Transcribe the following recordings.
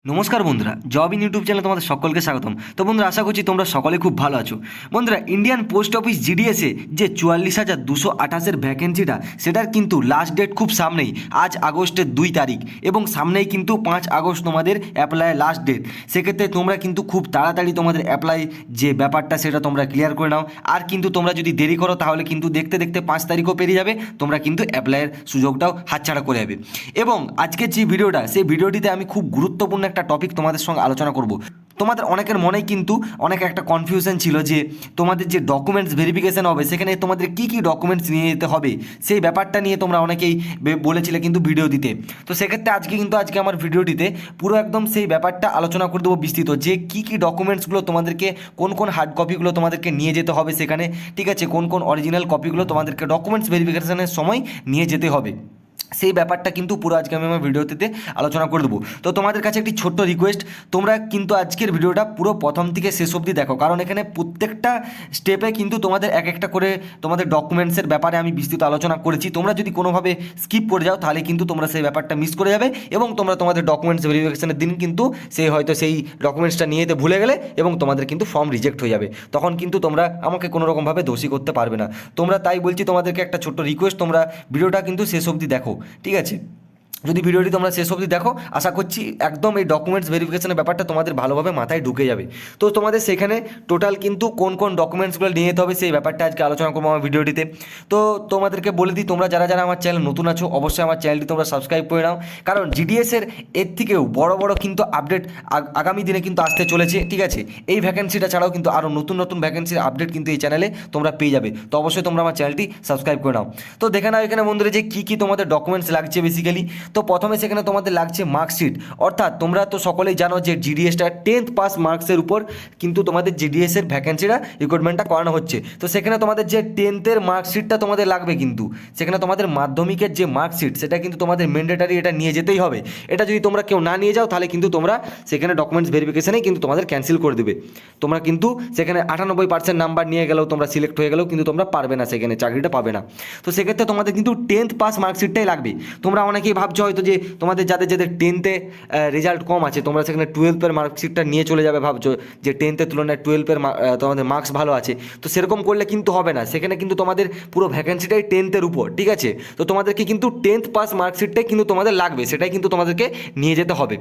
নমস্কার বন্ধুরা, job in YouTube চ্যানেলে তোমাদের সকলকে স্বাগতম। তো বন্ধুরা, আশা করছি তোমরা সকলে খুব ভালো আছো। বন্ধুরা, ইন্ডিয়ান পোস্ট অফিস জিডিএসে যে 44,228 ভ্যাকেন্সিটা, সেটার কিন্তু লাস্ট ডেট খুব সামনেই, আজ আগস্টের 2 তারিখ, এবং সামনেই কিন্তু 5 আগস্ট তোমাদের অ্যাপ্লাই লাস্ট ডেট। সেক্ষেত্রে তোমরা কিন্তু খুব তাড়াতাড়ি তোমাদের অ্যাপ্লাই যে ব্যাপারটা সেটা তোমরা ক্লিয়ার করে নাও। আর কিন্তু তোমরা যদি দেরি করো তাহলে কিন্তু দেখতে দেখতে 5 তারিখও পেরিয়ে যাবে, তোমরা কিন্তু অ্যাপ্লাইয়ের সুযোগটাও হাতছাড়া করে যাবে। এবং আজকের যে ভিডিওটা, সেই ভিডিওটিতে আমি খুব গুরুত্বপূর্ণ একটা টপিক তোমাদের সঙ্গে আলোচনা করব। তোমাদের অনেকের মনেই কিন্তু অনেক একটা কনফিউশন ছিল যে তোমাদের যে ডকুমেন্টস ভেরিফিকেশন হবে সেখানে তোমাদের কি কি ডকুমেন্টস নিয়ে যেতে হবে, সেই ব্যাপারটা নিয়ে তোমরা অনেকেই বলেছিলে কিন্তু ভিডিও দিতে। তো সেক্ষেত্রে আজকে আমার ভিডিওটিতে পুরো একদম সেই ব্যাপারটা আলোচনা করে দেবো বিস্তৃত, যে কি কি ডকুমেন্টসগুলো তোমাদেরকে, কোন কোন হার্ড কপিগুলো তোমাদেরকে নিয়ে যেতে হবে সেখানে, ঠিক আছে, কোন কোন অরিজিনাল কপিগুলো তোমাদেরকে ডকুমেন্টস ভেরিফিকেশনের সময় নিয়ে যেতে হবে, সেই ব্যাপারটা কিন্তু পুরো আজকে আমি আমার ভিডিওতে আলোচনা করে দেবো। তো তোমাদের কাছে একটি ছোট্ট রিকোয়েস্ট, তোমরা কিন্তু আজকের ভিডিওটা পুরো প্রথম থেকে শেষ অবধি দেখো, কারণ এখানে প্রত্যেকটা স্টেপে কিন্তু তোমাদের এক একটা করে তোমাদের ডকুমেন্টসের ব্যাপারে আমি বিস্তৃত আলোচনা করেছি। তোমরা যদি কোনোভাবে স্কিপ করে যাও তাহলে কিন্তু তোমরা সেই ব্যাপারটা মিস করে যাবে, এবং তোমরা তোমাদের ডকুমেন্টস ভেরিফিকেশনের দিন কিন্তু হয়তো সেই ডকুমেন্টসটা নিয়ে যেতে ভুলে গেলে, এবং তোমাদের কিন্তু ফর্ম রিজেক্ট হয়ে যাবে। তখন কিন্তু তোমরা আমাকে কোনো রকমভাবে দোষী করতে পারবে না। তোমরা, তাই বলছি তোমাদেরকে একটা ছোট্ট রিকোয়েস্ট, তোমরা ভিডিওটা কিন্তু শেষ অবধি দেখো, ঠিক আছে। যদি ভিডিওটি তোমরা শেষ অবধি দেখো, আশা করছি একদম এই ডকুমেন্টস ভেরিফিকেশনের ব্যাপারটা তোমাদের ভালোভাবে মাথায় ঢুকে যাবে। তো তোমাদের সেখানে টোটাল কিন্তু কোন কোন ডকুমেন্টসগুলো নিয়ে যেতে হবে সেই ব্যাপারটা আজকে আলোচনা করবো আমার ভিডিওটিতে। তো তোমাদেরকে বলে দিই, তোমরা যারা যারা আমার চ্যানেল নতুন আছো, অবশ্যই আমার চ্যানেলটি তোমরা সাবস্ক্রাইব করে নাও, কারণ জিডিএসের এর থেকেও বড় বড় কিন্তু আপডেট আগামী দিনে কিন্তু আসতে চলেছে, ঠিক আছে। এই ভ্যাকেন্সিটা ছাড়াও কিন্তু আরও নতুন নতুন ভ্যাকেন্সির আপডেট কিন্তু এই চ্যানেলে তোমরা পেয়ে যাবে। তো অবশ্যই তোমরা আমার চ্যানেলটি সাবস্ক্রাইব করে নাও। তো দেখে নাও এখানে বন্ধুরা যে কী কী তোমাদের ডকুমেন্টস লাগছে বেসিক্যালি। তো প্রথমে সেখানে তোমাদের লাগছে মার্কশিট, অর্থাৎ তোমরা তো সকলেই জানো যে জিডিএসটা 10th পাস মার্কসের উপর কিন্তু তোমাদের জিডিএসের ভ্যাকেন্সিটা রিক্রুটমেন্টটা করানো হচ্ছে। তো সেখানে তোমাদের যে 10th মার্কশিটটা তোমাদের লাগবে, কিন্তু সেখানে তোমাদের মাধ্যমিকের যে মার্কশিট সেটা কিন্তু তোমাদের ম্যান্ডেটারি, এটা নিয়ে যেতেই হবে। এটা যদি তোমরা কেউ না নিয়ে যাও তাহলে কিন্তু তোমরা সেখানে ডকুমেন্টস ভেরিফিকেশানেই কিন্তু তোমাদের ক্যান্সেল করে দেবে। তোমরা কিন্তু সেখানে 98% নাম্বার নিয়ে গেলেও, তোমরা সিলেক্ট হয়ে গেলেও কিন্তু তোমরা পারবে না, সেখানে চাকরিটা পাবে না। তো সেক্ষেত্রে তোমাদের কিন্তু 10th পাস মার্কশিটটাই লাগবে। তোমরা অনেকেই ভাবছো হয়তো যে তোমাদের যাদের 10th রেজাল্ট কম আছে, তোমরা সেখানে 12th মার্কশিটটা নিয়ে চলে যাবে, ভাবছো যে 10th তুলনায় 12th তোমাদের মার্কস ভালো আছে। তো সেরকম করলে কিন্তু হবে না, সেখানে কিন্তু তোমাদের পুরো ভ্যাকেন্সিটাই 10th উপর, ঠিক আছে। তো তোমাদেরকে কিন্তু 10th পাস মার্কশিটটাই কিন্তু তোমাদের লাগবে, সেটাই কিন্তু তোমাদেরকে নিয়ে যেতে হবে।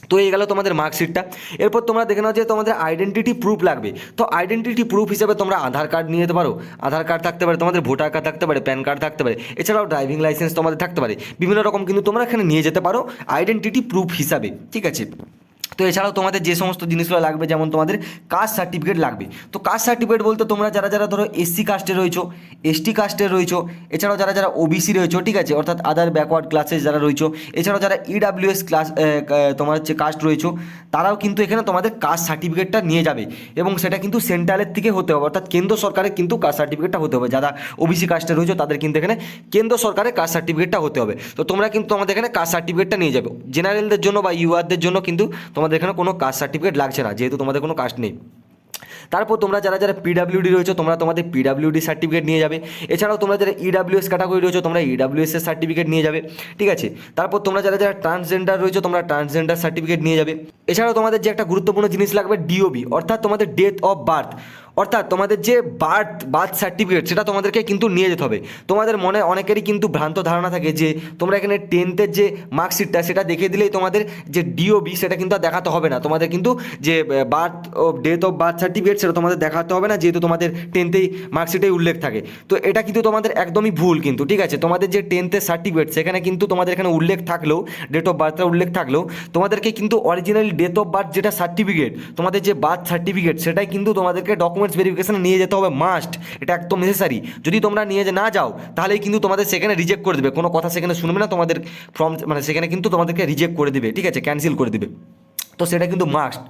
তো এই গেল তোমাদের মার্কশিটটা। এরপর তোমরা দেখে নাও যে তোমাদের আইডেন্টিটি প্রুফ লাগবে। তো আইডেন্টিটি প্রুফ হিসেবে তোমরা আধার কার্ড নিয়ে যেতে পারো, আধার কার্ড থাকতে পারে, তোমাদের ভোটার কার্ড থাকতে পারে, প্যান কার্ড থাকতে পারে, এছাড়াও ড্রাইভিং লাইসেন্স তোমাদের থাকতে পারে, বিভিন্ন রকম কিন্তু তোমরা এখানে নিয়ে যেতে পারো আইডেন্টিটি প্রুফ হিসাবে, ঠিক আছে। তো এছাড়াও তোমাদের যে সমস্ত জিনিসগুলো লাগবে, যেমন তোমাদের কাস্ট সার্টিফিকেট লাগবে। তো কাস্ট সার্টিফিকেট বলতে তোমরা যারা যারা ধরো এসসি কাস্টে রয়েছো, এসটি কাস্টে রয়েছো, এছাড়াও যারা যারা ওবিসি রয়েছো, ঠিক আছে, অর্থাৎ আদার ব্যাকওয়ার্ড ক্লাসেস যারা রয়েছো, এছাড়াও যারা ইডাব্লিউএস ক্লাস তোমার হচ্ছে কাস্ট রয়েছো, তারাও কিন্তু এখানে তোমাদের কাস্ট সার্টিফিকেটটা নিয়ে যাবে, এবং সেটা কিন্তু সেন্ট্রালের থেকে হতে হবে, অর্থাৎ কেন্দ্র সরকারের কিন্তু কাস্ট সার্টিফিকেটটা হতে হবে। যারা ওবিসি কাস্টে রয়েছে তাদের কিন্তু এখানে কেন্দ্র সরকারের কাস্ট সার্টিফিকেটটা হতে হবে। তো তোমরা কিন্তু তোমাদের এখানে কাস্ট সার্টিফিকেটটা নিয়ে যাবে। জেনারেলদের জন্য বা ইউআরদের জন্য কিন্তু তোমাদের এখানে কোনো কাস্ট সার্টিফিকেট লাগছে না, যেহেতু তোমাদের কোনো কাস্ট নেই। তারপর তোমরা যারা যারা পিডাব্লিউডি রয়েছে, তোমরা তোমাদের পিডাব্লিউডি সার্টিফিকেট নিয়ে যাবে। এছাড়াও তোমরা যারা ইডাব্লিউএস ক্যাটাগরি রয়েছে, তোমরা ইডাব্লিউএস এর সার্টিফিকেট নিয়ে যাবে, ঠিক আছে। তারপর তোমরা যারা যারা ট্রান্সজেন্ডার রয়েছে, তোমরা ট্রান্সজেন্ডার সার্টিফিকেট নিয়ে যাবে। এছাড়াও তোমাদের যে একটা গুরুত্বপূর্ণ জিনিস লাগবে ডিওবি, অর্থাৎ তোমাদের ডেট অফ বার্থ, অর্থাৎ তোমাদের যে বার্থ সার্টিফিকেট সেটা তোমাদেরকে কিন্তু নিয়ে যেতে হবে। তোমাদের মনে অনেকেরই কিন্তু ভ্রান্ত ধারণা থাকে যে তোমরা এখানে 10th যে মার্কশিটটা সেটা দেখে দিলেই তোমাদের যে ডিওবি সেটা কিন্তু আর দেখাতে হবে না। তোমাদের কিন্তু যে ডেট অফ বার্থ সার্টিফিকেট সেটা তোমাদের দেখাতে হবে না, যেহেতু তোমাদের 10th মার্কশিটেই উল্লেখ থাকে। তো এটা কিন্তু তোমাদের একদমই ভুল কিন্তু, ঠিক আছে। তোমাদের যে 10th সার্টিফিকেট সেখানে কিন্তু তোমাদের এখানে উল্লেখ থাকলেও, ডেট অফ বার্থটা উল্লেখ থাকলেও, তোমাদেরকে কিন্তু অরিজিনাল ডেট অফ বার্থ যেটা সার্টিফিকেট, তোমাদের যে বার্থ সার্টিফিকেট, সেটাই কিন্তু তোমাদেরকে ডকুমেন্টস ভেরিফিকেশনে নিয়ে যেতে হবে, মাস্ট। এটা একদম নেসেসারি। যদি তোমরা নিয়ে না যাও তাহলেই কিন্তু তোমাদের সেখানে রিজেক্ট করে দেবে, কোনো কথা সেখানে শুনবে না, তোমাদের ফর্ম মানে সেখানে কিন্তু তোমাদেরকে রিজেক্ট করে দেবে, ঠিক আছে, ক্যান্সেল করে দেবে। তো সেটা কিন্তু মাস্ট।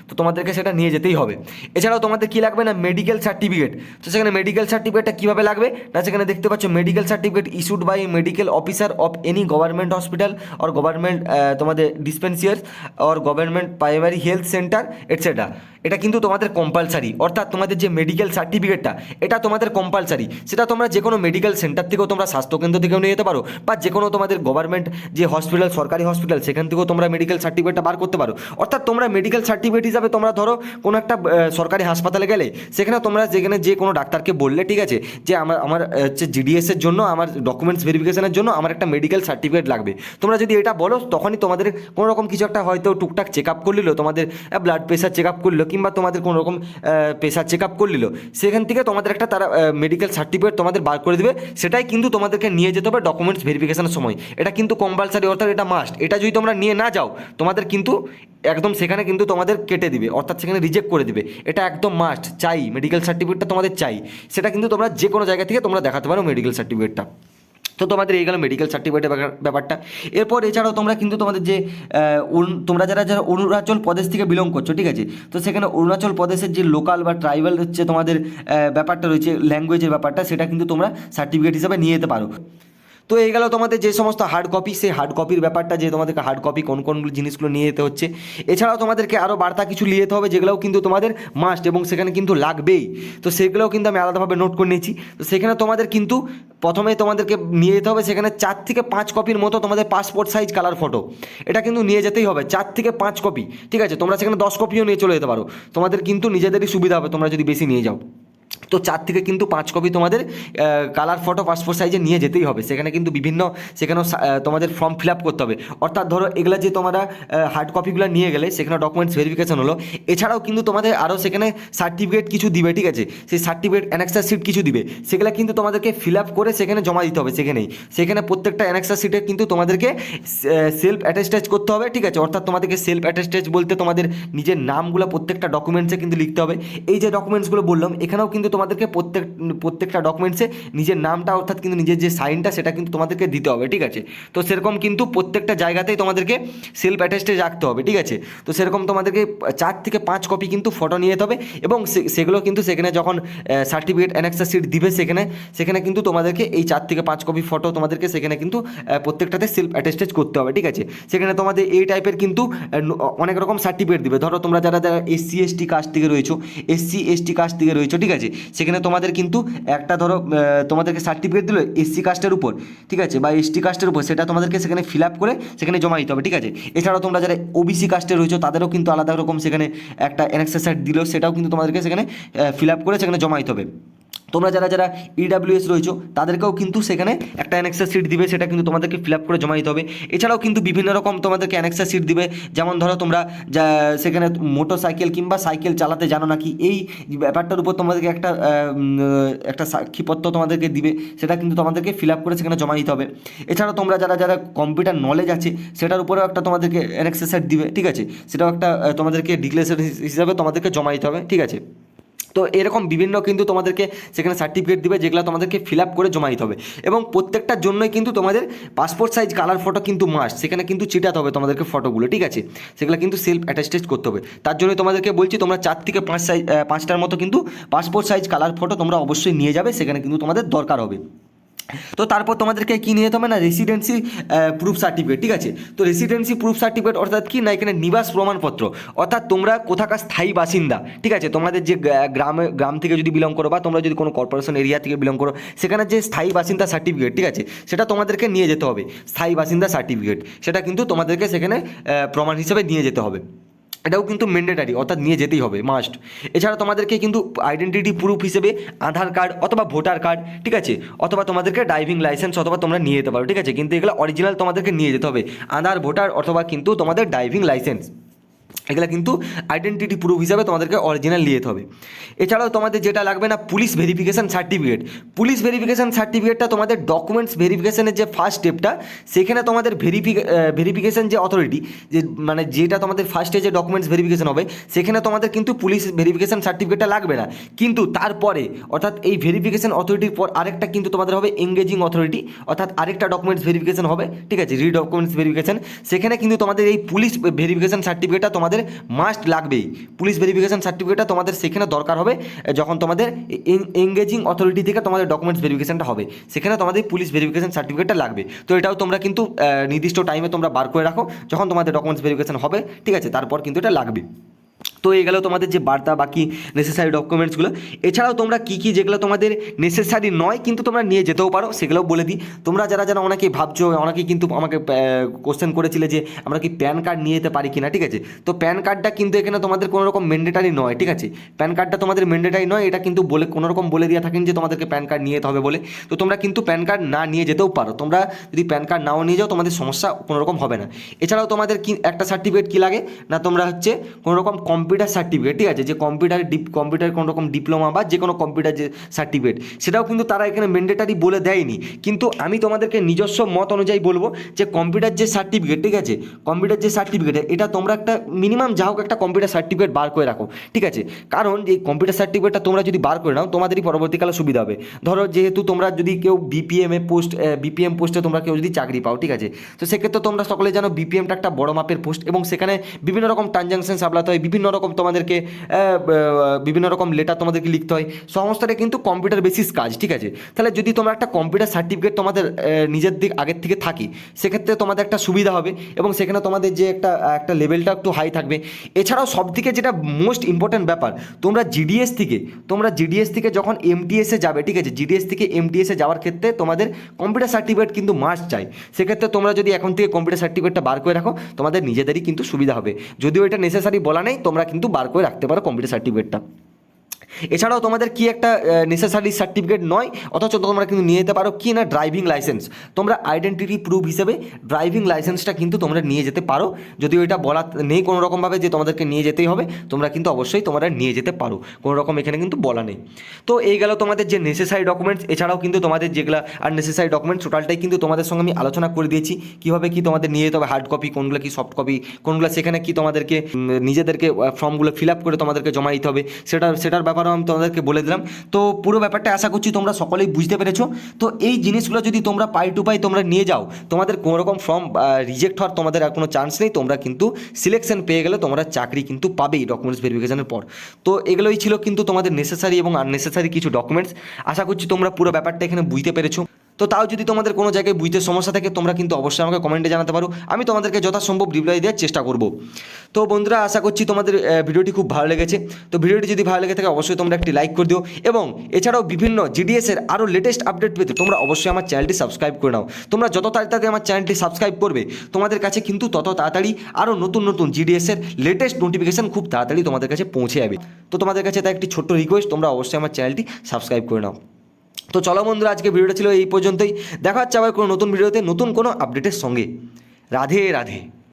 তো তোমাদেরকে সেটা নিয়ে যেতেই হবে। এছাড়াও তোমাদের কী লাগবে না মেডিকেল সার্টিফিকেট। তো সেখানে মেডিকেল সার্টিফিকেটটা কীভাবে লাগবে না, সেখানে দেখতে পাচ্ছ medical certificate issued by medical officer of any government hospital or government তোমাদের dispensaries or government primary health centre etcetera. এটা কিন্তু তোমাদের কম্পালসারি, অর্থাৎ তোমাদের যে মেডিকেল সার্টিফিকেটটা এটা তোমাদের কম্পালসারি। সেটা তোমরা যে কোনো মেডিকেল সেন্টার থেকেও, তোমরা স্বাস্থ্যকেন্দ্র থেকেও নিয়ে যেতে পারো, বা যে কোনো তোমাদের গভর্নমেন্ট যে হসপিটাল, সরকারি হসপিটাল, সেখান থেকেও তোমরা মেডিকেল সার্টিফিকেটটা বার করতে পারো। অর্থাৎ তোমরা মেডিকেল সার্টিফিকেট হিসাবে তোমরা ধরো কোনো একটা সরকারি হাসপাতালে গেলে, সেখানে তোমরা যেখানে যে কোনো ডাক্তারকে বললে, ঠিক আছে, যে আমার হচ্ছে জিডিএসের জন্য, আমার ডকুমেন্টস ভেরিফিকেশনের জন্য আমার একটা মেডিকেল সার্টিফিকেট লাগবে। তোমরা যদি এটা বলো, তখনই তোমাদের কোনো রকম কিছু একটা হয়তো টুকটাক চেক আপ করে নিল, তোমাদের ব্লাড প্রেশার চেক আপ করলো, কিংবা তোমাদের কোনো রকম প্রেশার চেক আপ করে নিল, সেখান থেকে তোমাদের একটা তারা মেডিকেল সার্টিফিকেট তোমাদের বার করে দেবে। সেটাই কিন্তু তোমাদেরকে নিয়ে যেতে হবে ডকুমেন্টস ভেরিফিকেশনের সময়। এটা কিন্তু কম্পালসারি, অর্থাৎ এটা মাস্ট। এটা যদি তোমরা নিয়ে না যাও, তোমাদের কিন্তু একদম সেখানে কিন্তু তোমাদের কেটে দিবে, অর্থাৎ সেখানে রিজেক্ট করে দিবে। এটা একদম মাস্ট, চাই মেডিকেল সার্টিফিকেটটা তোমাদের চাই। সেটা কিন্তু তোমরা যে কোনো জায়গা থেকে তোমরা দেখাতে পারো মেডিকেল সার্টিফিকেটটা। তো তোমাদের এই গেল মেডিকেল সার্টিফিকেটের ব্যাপারটা। এরপর এছাড়াও তোমরা কিন্তু তোমাদের যে তোমরা যারা যারা অরুণাচল প্রদেশ থেকে বিলং করছো, ঠিক আছে, তো সেখানে অরুণাচল প্রদেশের যে লোকাল বা ট্রাইবাল হচ্ছে তোমাদের ব্যাপারটা রয়েছে, ল্যাঙ্গুয়েজের ব্যাপারটা, সেটা কিন্তু তোমরা সার্টিফিকেট হিসাবে নিয়ে যেতে পারো। তো এই গেল তোমাদের যে সমস্ত হার্ড কপি, সেই হার্ড কপির ব্যাপারটা, যে তোমাদেরকে হার্ড কপি কোন কোনগুলো জিনিসগুলো নিয়ে যেতে হচ্ছে। এছাড়াও তোমাদেরকে আরও বার্তা কিছু নিয়ে যেতে হবে, যেগুলোও কিন্তু তোমাদের মাস্ট এবং সেখানে কিন্তু লাগবেই। তো সেগুলোও কিন্তু আমি আলাদাভাবে নোট করে নিয়েছি। তো সেখানে তোমাদের কিন্তু প্রথমে তোমাদেরকে নিয়ে যেতে হবে সেখানে 4 থেকে 5 কপির মতো তোমাদের পাসপোর্ট সাইজ কালার ফটো। এটা কিন্তু নিয়ে যেতেই হবে 4 থেকে 5 কপি, ঠিক আছে। তোমরা সেখানে 10 কপিও নিয়ে চলে যেতে পারো, তোমাদের কিন্তু নিজেদেরই সুবিধা হবে তোমরা যদি বেশি নিয়ে যাও। তো 4 থেকে কিন্তু 5 কপি তোমাদের কালার ফটো পাসপোর্ট সাইজে নিয়ে যেতেই হবে। সেখানে কিন্তু বিভিন্ন সেখানেও তোমাদের ফর্ম ফিল আপ করতে হবে। অর্থাৎ ধরো এগুলো যে তোমরা হার্ড কপিগুলো নিয়ে গেলে, সেখানে ডকুমেন্টস ভেরিফিকেশন হলো। এছাড়াও কিন্তু তোমাদের আরও সেখানে সার্টিফিকেট কিছু দিবে, ঠিক আছে, সেই সার্টিফিকেট অ্যানেক্সার শিট কিছু দিবে, সেগুলো কিন্তু তোমাদেরকে ফিল আপ করে সেখানে জমা দিতে হবে। সেখানে প্রত্যেকটা অ্যানেক্সার শিটে কিন্তু তোমাদেরকে সেলফ অ্যাটেস্টেজ করতে হবে, ঠিক আছে। অর্থাৎ তোমাদেরকে সেলফ অ্যাটেস্টেজ বলতে তোমাদের নিজের নামগুলো প্রত্যেকটা ডকুমেন্টসে কিন্তু লিখতে হবে। এই যে ডকুমেন্টসগুলো বললাম, এখানেও কিন্তু তোমাদেরকে প্রত্যেকটা ডকুমেন্টসে নিজের নামটা, অর্থাৎ কিন্তু নিজের যে সাইনটা, সেটা কিন্তু তোমাদেরকে দিতে হবে, ঠিক আছে। তো সেরকম কিন্তু প্রত্যেকটা জায়গাতেই তোমাদেরকে সেলফ অ্যাটেস্টেজ রাখতে হবে, ঠিক আছে। তো সেরকম তোমাদেরকে 4 থেকে 5 কপি কিন্তু ফটো নিয়ে যেতে হবে, এবং সেগুলো কিন্তু সেখানে যখন সার্টিফিকেট অ্যানেক্সার শিট দিবে, সেখানে কিন্তু তোমাদেরকে এই 4 থেকে 5 কপি ফটো তোমাদেরকে সেখানে কিন্তু প্রত্যেকটাতে সেলফ অ্যাটেস্টেজ করতে হবে, ঠিক আছে। সেখানে তোমাদের এই টাইপের কিন্তু অনেক রকম সার্টিফিকেট দিবে। ধরো তোমরা যারা যারা এসসি এসটি কাস্ট থেকে রয়েছো, ঠিক আছে, সেখানে তোমাদের কিন্তু একটা ধরো তোমাদেরকে সার্টিফিকেট দিল এসসি কাস্টের উপর, ঠিক আছে, বা এসটি কাস্টের উপর, সেটা তোমাদেরকে সেখানে ফিল আপ করে সেখানে জমা দিতে হবে, ঠিক আছে। এছাড়াও তোমরা যারা ওবিসি কাস্টে রয়েছো, তাদেরও কিন্তু আলাদা রকম সেখানে একটা অ্যানেক্সার শিট দিল, সেটাও কিন্তু তোমাদেরকে সেখানে ফিল আপ করে সেখানে জমা দিতে হবে। তোমরা যারা যারা ইডাব্লিউএস রয়েছো, তাদেরকেও কিন্তু সেখানে একটা অ্যানেক্সার শিট দিবে, সেটা কিন্তু তোমাদেরকে ফিল আপ করে জমা দিতে হবে। এছাড়াও কিন্তু বিভিন্ন রকম তোমাদেরকে অ্যানেক্সার শিট দিবে, যেমন ধরো তোমরা যা সেখানে মোটর সাইকেল কিংবা সাইকেল চালাতে জানো নাকি, এই ব্যাপারটার উপর তোমাদেরকে একটা সাক্ষীপত্র তোমাদেরকে দিবে, সেটা কিন্তু তোমাদেরকে ফিল আপ করে সেখানে জমা দিতে হবে। এছাড়াও তোমরা যারা যারা কম্পিউটার নলেজ আছে, সেটার উপরেও একটা তোমাদেরকে অ্যানেক্সার শিট দিবে, ঠিক আছে, সেটাও একটা তোমাদেরকে ডিক্লারেশন হিসাবে তোমাদেরকে জমা দিতে হবে, ঠিক আছে। তো এরকম বিভিন্ন কিন্তু তোমাদেরকে সেখানে সার্টিফিকেট দিবে, যেগুলো তোমাদেরকে ফিল আপ করে জমা দিতে হবে। এবং প্রত্যেকটার জন্যই কিন্তু তোমাদের পাসপোর্ট সাইজ কালার ফটো কিন্তু মাস্ট, সেখানে কিন্তু চিটাতে হবে তোমাদেরকে ফটোগুলো, ঠিক আছে। সেগুলো কিন্তু সেলফ অ্যাটেস্টেড করতে হবে। তার জন্য তোমাদেরকে বলছি, তোমরা 4 থেকে 5টার মতো কিন্তু পাসপোর্ট সাইজ কালার ফটো তোমরা অবশ্যই নিয়ে যাবে, সেখানে কিন্তু তোমাদের দরকার হবে। তো তারপর তোমাদেরকে কী নিয়ে যেতে হবে না, রেসিডেন্সি প্রুফ সার্টিফিকেট, ঠিক আছে। তো রেসিডেন্সি প্রুফ সার্টিফিকেট অর্থাৎ কি না, এখানে নিবাস প্রমাণপত্র, অর্থাৎ তোমরা কোথাকার স্থায়ী বাসিন্দা, ঠিক আছে। তোমাদের যে গ্রাম থেকে যদি বিলং করো, বা তোমরা যদি কোনো কর্পোরেশন এরিয়া থেকে বিলং করো, সেখানে যে স্থায়ী বাসিন্দা সার্টিফিকেট, ঠিক আছে, সেটা তোমাদেরকে নিয়ে যেতে হবে। স্থায়ী বাসিন্দা সার্টিফিকেট, সেটা কিন্তু তোমাদেরকে সেখানে প্রমাণ হিসেবে নিয়ে যেতে হবে। এটাও কিন্তু ম্যান্ডেটারি, অর্থাৎ নিয়ে যেতেই হবে, মাস্ট। এছাড়া তোমাদেরকে কিন্তু আইডেন্টিটি প্রুফ হিসেবে আধার কার্ড অথবা ভোটার কার্ড, ঠিক আছে, অথবা তোমাদেরকে ড্রাইভিং লাইসেন্স অথবা তোমরা নিয়ে যেতে পারো, ঠিক আছে। কিন্তু এগুলো অরিজিনাল তোমাদেরকে নিয়ে যেতে হবে, আধার, ভোটার অথবা কিন্তু তোমাদের ড্রাইভিং লাইসেন্স, এগুলো কিন্তু আইডেন্টিটি প্রুফ হিসাবে তোমাদেরকে অরিজিনাল নিয়ে যেতে হবে। এছাড়াও তোমাদের যেটা লাগবে না, police verification certificate. Police verification সার্টিফিকেটটা তোমাদের ডকুমেন্টস ভেরিফিকেশানের যে ফার্স্ট স্টেপটা, সেখানে তোমাদের ভেরিফিকেশান যে অথরিটি, যে মানে যেটা তোমাদের ফার্স্টে যে ডকুমেন্টস ভেরিফিকেশান হবে, সেখানে তোমাদের কিন্তু পুলিশ ভেরিফিকেশান সার্টিফিকেটটা লাগবে না। কিন্তু তারপরে, অর্থাৎ এই ভেরিফিকেশান অথরিটির পর আরেকটা কিন্তু তোমাদের হবে এঙ্গেজিং অথরিটি, অর্থাৎ আরেকটা ডকুমেন্টস ভেরিফিকেশান হবে, ঠিক আছে, রি ডকুমেন্টস ভেরিফিকেশান। সেখানে কিন্তু তোমাদের এই পুলিশ ভেরিফিকেশান সার্টিফিকেটটা তোমাদের তোমাদের মাস্ট লাগবেই। পুলিশ ভেরিফিকেশন সার্টিফিকেটটা তোমাদের সেখানে দরকার হবে যখন তোমাদের এঙ্গেজিং অথরিটি থেকে তোমাদের ডকুমেন্টস ভেরিফিকেশনটা হবে, সেখানে তোমাদের পুলিশ ভেরিফিকেশন সার্টিফিকেটটা লাগবে। তো এটাও তোমরা কিন্তু নির্দিষ্ট টাইমে তোমরা বার করে রাখো, যখন তোমাদের ডকুমেন্টস ভেরিফিকেশন হবে, ঠিক আছে, তারপর কিন্তু এটা লাগবে। তো এই গেল তোমাদের যে বার্তা বাকি নেসেসারি ডকুমেন্টসগুলো। এছাড়াও তোমরা কী কী যেগুলো তোমাদের নেসেসারি নয় কিন্তু তোমরা নিয়ে যেতেও পারো সেগুলোও বলে দিই। তোমরা যারা যারা অনেকেই ভাবছো, অনেকেই কিন্তু আমাকে কোশ্চেন করেছিলে যে আমরা কি প্যান কার্ড নিয়ে যেতে পারি কিনা, ঠিক আছে। তো প্যান কার্ডটা কিন্তু এখানে তোমাদের কোনো রকম ম্যান্ডেটারি নয়, ঠিক আছে। প্যান কার্ডটা তোমাদের ম্যান্ডেটারি নয়, এটা কিন্তু বলে কোনো রকম বলে দিয়ে থাকেন যে তোমাদেরকে প্যান কার্ড নিয়ে যেতে হবে বলে। তো তোমরা কিন্তু প্যান কার্ড না নিয়ে যেতেও পারো। তোমরা যদি প্যান কার্ড নাও নিয়ে যাও তোমাদের সমস্যা কোনো রকম হবে না। এছাড়াও তোমাদের কি একটা সার্টিফিকেট কী লাগে না, তোমরা হচ্ছে কোনো রকম কম্পিউটার সার্টিফিকেট, ঠিক আছে, যে কম্পিউটার কোনো রকম ডিপ্লোমা বা যে কোনো কম্পিউটার যে সার্টিফিকেট, সেটাও কিন্তু তারা এখানে ম্যান্ডেটারি বলে দেয়নি। কিন্তু আমি তোমাদেরকে নিজস্ব মত অনুযায়ী বলবো যে কম্পিউটার যে সার্টিফিকেট, ঠিক আছে, কম্পিউটার যে সার্টিফিকেট, এটা তোমরা একটা মিনিমাম যা হোক একটা কম্পিউটার সার্টিফিকেট বার করে রাখো, ঠিক আছে। কারণ এই কম্পিউটার সার্টিফিকেটটা তোমরা যদি বার করে নাও তোমাদেরই পরবর্তীকালে সুবিধা হবে। ধরো যেহেতু তোমরা যদি কেউ বিপিএম পোস্টে তোমরা কেউ যদি চাকরি পাও, ঠিক আছে, তো সেক্ষেত্রে তোমরা সকলে জানো বিপিএমটা একটা বড় মাপের পোস্ট এবং সেখানে বিভিন্ন রকম ট্রানজাকশন সামলাতে হয়, বিভিন্ন রকম তোমাদেরকে বিভিন্ন রকম লেটার তোমাদেরকে লিখতে হয়, সমস্তটা কিন্তু কম্পিউটার বেসিস কাজ, ঠিক আছে। তাহলে যদি তোমরা একটা কম্পিউটার সার্টিফিকেট তোমাদের নিজের দিক আগের থেকে থাকি, সেক্ষেত্রে তোমাদের একটা সুবিধা হবে এবং সেখানে তোমাদের যে একটা লেভেলটা একটু হাই থাকবে। এছাড়াও সবথেকে যেটা মোস্ট ইম্পর্ট্যান্ট ব্যাপার, তোমরা জিডিএস থেকে যখন এমটিএসে যাবে, ঠিক আছে, জিডিএস থেকে এমটিএসে যাওয়ার ক্ষেত্রে তোমাদের কম্পিউটার সার্টিফিকেট কিন্তু মাস্ট চাই। সেক্ষেত্রে তোমরা যদি এখন থেকে কম্পিউটার সার্টিফিকেটটা বার করে রাখো তোমাদের নিজেদেরই কিন্তু সুবিধা হবে। যদিও এটা নেসেসারি বলা নেই, তোমরা কিন্তু বার করে রাখতে পারো কম্পিউটার সার্টিফিকেটটা। এছাড়াও তোমাদের কি একটা নেসেসারি সার্টিফিকেট নয়, অথচ তোমরা কিন্তু নিয়ে যেতে পারো কি না, ড্রাইভিং লাইসেন্স। তোমরা আইডেন্টিটি প্রুফ হিসেবে ড্রাইভিং লাইসেন্সটা কিন্তু তোমরা নিয়ে যেতে পারো। যদিও এটা বলা নেই কোনো রকমভাবে যে তোমাদেরকে নিয়ে যেতেই হবে, তোমরা কিন্তু অবশ্যই তোমরা নিয়ে যেতে পারো, কোনো রকম এখানে কিন্তু বলা নেই। তো এই গেল তোমাদের যে নেসেসারি ডকুমেন্টস। এছাড়াও কিন্তু তোমাদের যেগুলো আর নেসেসারি ডকুমেন্টস টোটালটাই কিন্তু তোমাদের সঙ্গে আমি আলোচনা করে দিয়েছি, কীভাবে কি তোমাদের নিয়ে যেতে হবে, হার্ড কপি কোনগুলো, কি সফট কপি কোনগুলো, সেখানে কি তোমাদেরকে নিজেদেরকে ফর্মগুলো ফিল আপ করে তোমাদেরকে জমা দিতে হবে, সেটার ব্যাপারেও আমি তোমাদেরকে বলে দিলাম। তো পুরো ব্যাপারটা আশা করছি তোমরা সকলেই বুঝতে পেরেছো। তো এই জিনিসগুলো যদি তোমরা পাই টু পাই তোমরা নিয়ে যাও, তোমাদের কোনো রকম ফর্ম রিজেক্ট হওয়ার তোমাদের আর কোনো চান্স নেই। তোমরা কিন্তু সিলেকশন পেয়ে গেলে তোমরা চাকরি কিন্তু পাবেই ডকুমেন্টস ভেরিফিকেশনের পর। তো এগুলোই ছিল কিন্তু তোমাদের নেসেসারি এবং আননেসেসারি কিছু ডকুমেন্টস। আশা করছি তোমরা পুরো ব্যাপারটা এখানে বুঝতে পেরেছো। তো তাও যদি তোমাদের কোনো জায়গায় বুঝতে সমস্যা থাকে তোমরা কিন্তু অবশ্যই আমাকে কমেন্টে জানাতে পারো, আমি তোমাদেরকে যথাসম্ভব রিপ্লাই দেওয়ার চেষ্টা করব। তো বন্ধুরা, আশা করছি তোমাদের ভিডিওটি খুব ভালো লেগেছে। তো ভিডিওটি যদি ভালো লেগে থাকে অবশ্যই তোমরা একটি লাইক করে দিও এবং এছাড়াও বিভিন্ন জিডিএসের আরও লেটেস্ট আপডেট পেতে তোমরা অবশ্যই আমার চ্যানেলটি সাবস্ক্রাইব করে নাও। তোমরা যত তাড়াতাড়ি আমার চ্যানেলটি সাবস্ক্রাইব করবে তোমাদের কাছে কিন্তু তত তাড়াতাড়ি আরও নতুন নতুন জিডিএসের লেটেস্ট নোটিফিকেশান খুব তাড়াতাড়ি তোমাদের কাছে পৌঁছে যাবে। তো তোমাদের কাছে তাই একটি ছোট্ট রিকোয়েস্ট, তোমরা অবশ্যই আমার চ্যানেলটি সাবস্ক্রাইব করে নাও। তো চলো বন্ধুরা, আজকে ভিডিওটা ছিল এই পর্যন্তই। দেখা হচ্ছে আবার কোনো নতুন ভিডিওতে নতুন কোনো আপডেটের সঙ্গে। রাধে রাধে।